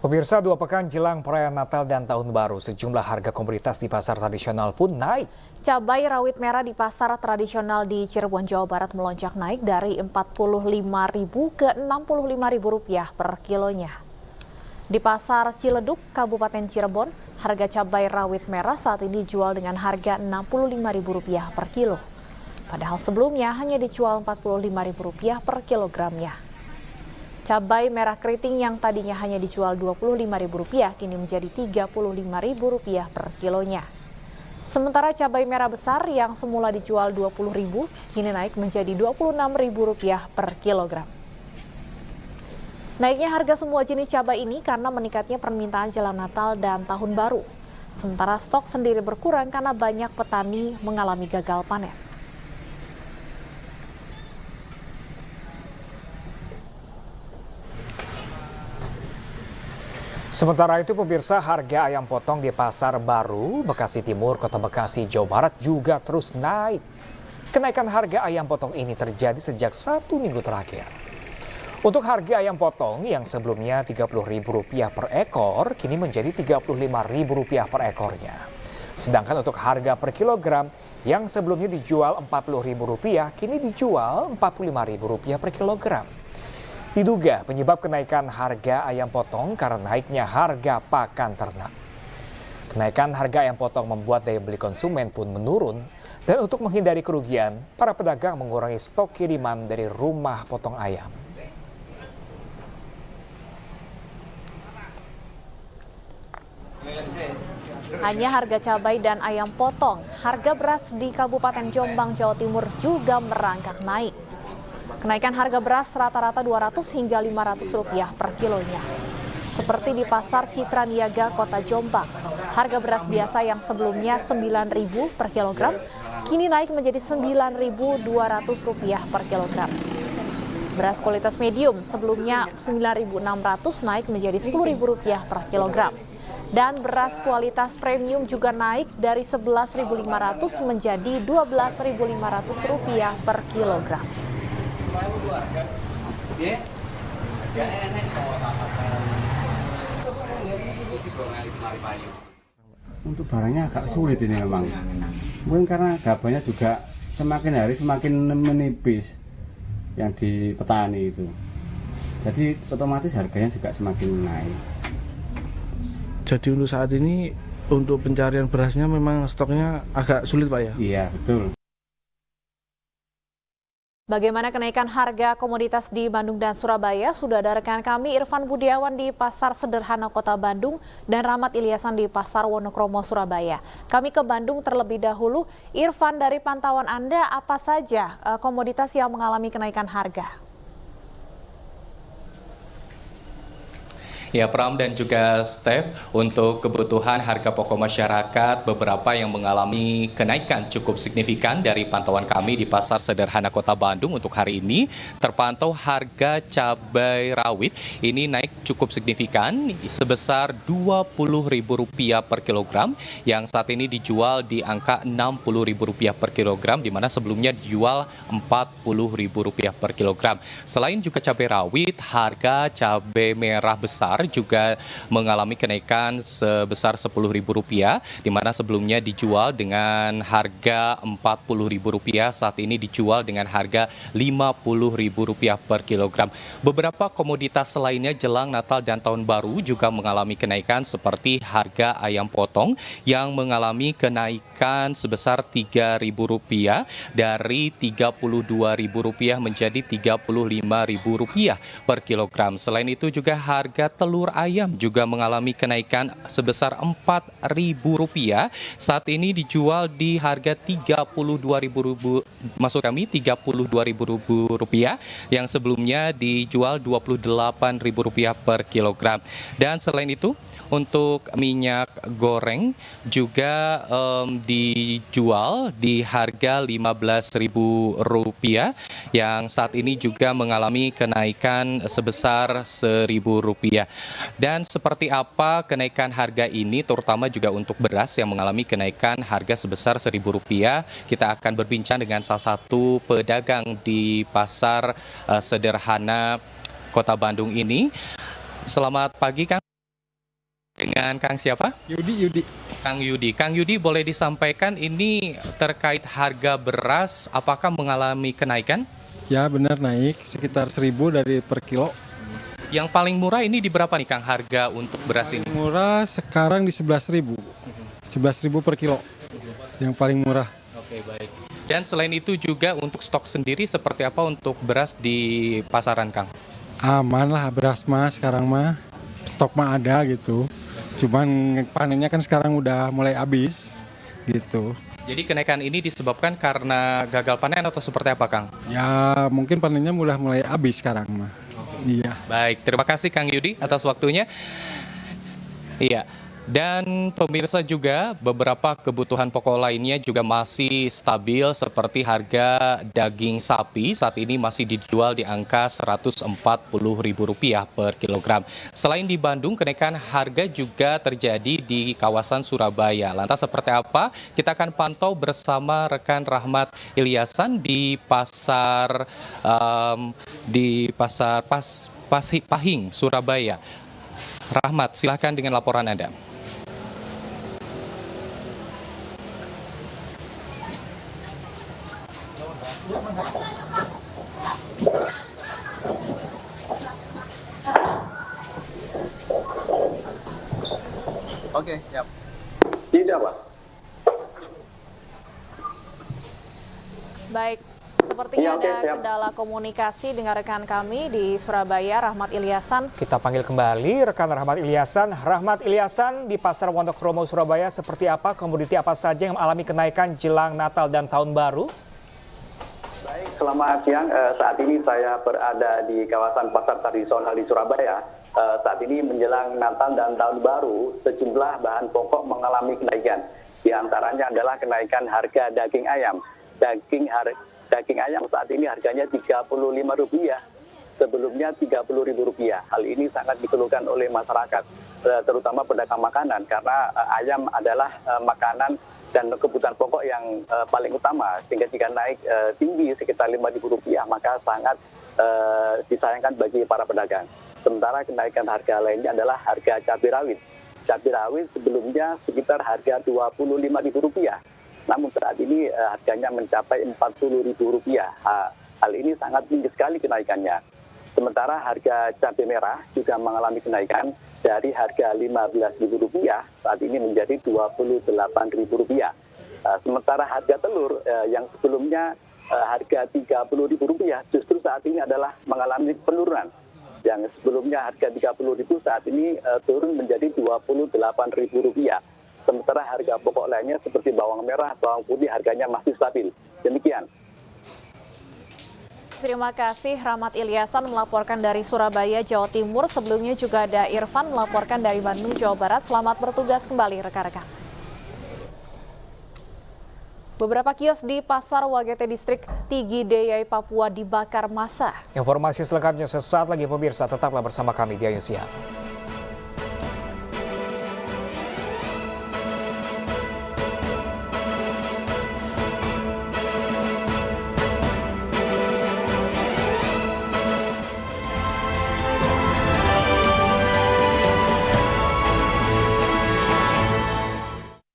Pemirsa, 2 pekan jelang perayaan Natal dan Tahun Baru, sejumlah harga komoditas di pasar tradisional pun naik. Cabai rawit merah di pasar tradisional di Cirebon, Jawa Barat melonjak naik dari Rp45.000 ke Rp65.000 per kilonya. Di pasar Ciledug, Kabupaten Cirebon, harga cabai rawit merah saat ini dijual dengan harga Rp65.000 per kilo. Padahal sebelumnya hanya dijual Rp45.000 per kilogramnya. Cabai merah keriting yang tadinya hanya dijual Rp25.000 kini menjadi Rp35.000 per kilonya. Sementara cabai merah besar yang semula dijual Rp20.000 kini naik menjadi Rp26.000 per kilogram. Naiknya harga semua jenis cabai ini karena meningkatnya permintaan jelang Natal dan Tahun Baru. Sementara stok sendiri berkurang karena banyak petani mengalami gagal panen. Sementara itu, pemirsa, harga ayam potong di Pasar Baru, Bekasi Timur, Kota Bekasi, Jawa Barat juga terus naik. Kenaikan harga ayam potong ini terjadi sejak 1 minggu terakhir. Untuk harga ayam potong yang sebelumnya Rp30.000 per ekor, kini menjadi Rp35.000 per ekornya. Sedangkan untuk harga per kilogram yang sebelumnya dijual Rp40.000, kini dijual Rp45.000 per kilogram. Diduga penyebab kenaikan harga ayam potong karena naiknya harga pakan ternak. Kenaikan harga ayam potong membuat daya beli konsumen pun menurun, dan untuk menghindari kerugian, para pedagang mengurangi stok kiriman dari rumah potong ayam. Hanya harga cabai dan ayam potong, harga beras di Kabupaten Jombang, Jawa Timur juga merangkak naik. Kenaikan harga beras rata-rata Rp200 hingga Rp500 per kilonya. Seperti di Pasar Citra Niaga, Kota Jombang, harga beras biasa yang sebelumnya Rp9.000 per kilogram, kini naik menjadi Rp9.200 per kilogram. Beras kualitas medium sebelumnya Rp9.600 naik menjadi Rp10.000 per kilogram. Dan beras kualitas premium juga naik dari Rp11.500 menjadi Rp12.500 per kilogram. Untuk barangnya agak sulit ini memang. Mungkin karena gabahnya juga semakin hari semakin menipis yang di petani itu. Jadi otomatis harganya juga semakin naik. Jadi untuk saat ini untuk pencarian berasnya memang stoknya agak sulit, Pak ya? Iya, betul. Bagaimana kenaikan harga komoditas di Bandung dan Surabaya? Sudah ada rekan kami Irfan Budiawan di Pasar Sederhana Kota Bandung dan Rahmat Ilyasan di Pasar Wonokromo, Surabaya. Kami ke Bandung terlebih dahulu. Irfan, dari pantauan Anda, apa saja komoditas yang mengalami kenaikan harga? Ya, Pram dan juga Steph, untuk kebutuhan harga pokok masyarakat, beberapa yang mengalami kenaikan cukup signifikan dari pantauan kami di Pasar Sederhana Kota Bandung untuk hari ini. Terpantau harga cabai rawit ini naik cukup signifikan sebesar Rp20.000 per kilogram, yang saat ini dijual di angka Rp60.000 per kilogram, di mana sebelumnya dijual Rp40.000 per kilogram. Selain juga cabai rawit, harga cabai merah besar juga mengalami kenaikan sebesar Rp10.000, di mana sebelumnya dijual dengan harga Rp40.000, saat ini dijual dengan harga Rp50.000 per kilogram. Beberapa komoditas lainnya jelang Natal dan Tahun Baru juga mengalami kenaikan, seperti harga ayam potong yang mengalami kenaikan sebesar Rp3.000 dari Rp32.000 menjadi Rp35.000 per kilogram. Selain itu juga harga telur ayam juga mengalami kenaikan sebesar Rp4.000. Saat ini dijual di harga Rp32.000, Rp32.000 yang sebelumnya dijual Rp28.000 per kilogram. Dan selain itu, untuk minyak goreng juga dijual di harga Rp15.000, yang saat ini juga mengalami kenaikan sebesar Rp1.000. Dan seperti apa kenaikan harga ini, terutama juga untuk beras yang mengalami kenaikan harga sebesar Rp1.000, kita akan berbincang dengan salah satu pedagang di Pasar Sederhana Kota Bandung ini. Selamat pagi, Kang. Dengan Kang siapa? Yudi. Kang Yudi boleh disampaikan ini terkait harga beras apakah mengalami kenaikan? Ya benar naik sekitar 1.000 dari per kilo. Yang paling murah ini di berapa nih Kang harga untuk beras ini? Paling murah sekarang di 11.000. 11.000 per kilo. Yang paling murah. Oke, baik. Dan selain itu juga untuk stok sendiri seperti apa untuk beras di pasaran Kang? Aman lah beras mah sekarang mah. Stok mah ada gitu. Cuman panennya kan sekarang udah mulai habis gitu. Jadi kenaikan ini disebabkan karena gagal panen atau seperti apa Kang? Ya mungkin panennya udah mulai habis sekarang mah. Iya. Baik, terima kasih Kang Yudi atas waktunya. Iya. Dan pemirsa juga beberapa kebutuhan pokok lainnya juga masih stabil seperti harga daging sapi saat ini masih dijual di angka Rp140.000 per kilogram. Selain di Bandung, kenaikan harga juga terjadi di kawasan Surabaya. Lantas seperti apa? Kita akan pantau bersama rekan Rahmat Ilyasan di pasar Pahing, Surabaya. Rahmat, silahkan dengan laporan Anda. Oke, siap. Tidak, Pak. Baik, sepertinya Iya, oke, ada siap. kendala komunikasi dengan rekan kami di Surabaya, Rahmat Ilyasan. Kita panggil kembali rekan Rahmat Ilyasan. Rahmat Ilyasan, di Pasar Wonokromo Surabaya seperti apa, komoditi apa saja yang mengalami kenaikan jelang Natal dan Tahun Baru? Baik, selamat siang. Saat ini saya berada di kawasan pasar tradisional di Surabaya. Saat ini menjelang Natal dan Tahun Baru, sejumlah bahan pokok mengalami kenaikan. Di antaranya adalah kenaikan harga daging ayam. Daging ayam saat ini harganya Rp35, sebelumnya Rp30.000. Hal ini sangat dikeluhkan oleh masyarakat, terutama pedagang makanan, karena ayam adalah makanan dan kebutuhan pokok yang paling utama, sehingga jika naik tinggi sekitar Rp5.000, maka sangat disayangkan bagi para pedagang. Sementara kenaikan harga lainnya adalah harga cabai rawit. Cabai rawit sebelumnya sekitar harga Rp25.000, namun saat ini harganya mencapai Rp40.000. Hal ini sangat tinggi sekali kenaikannya. Sementara harga cabai merah juga mengalami kenaikan dari harga Rp15.000 saat ini menjadi Rp28.000. Sementara harga telur yang sebelumnya harga Rp30.000 justru saat ini adalah mengalami penurunan. Yang sebelumnya harga Rp30.000 saat ini turun menjadi Rp28.000. Sementara harga pokok lainnya seperti bawang merah, bawang putih harganya masih stabil. Demikian. Terima kasih Rahmat Ilyasan melaporkan dari Surabaya, Jawa Timur. Sebelumnya juga ada Irfan melaporkan dari Bandung, Jawa Barat. Selamat bertugas kembali rekan-rekan. Beberapa kios di Pasar Wagete Distrik Tigi Deyai, Papua dibakar massa. Informasi selengkapnya sesaat lagi pemirsa, tetaplah bersama kami di Ayu Siang.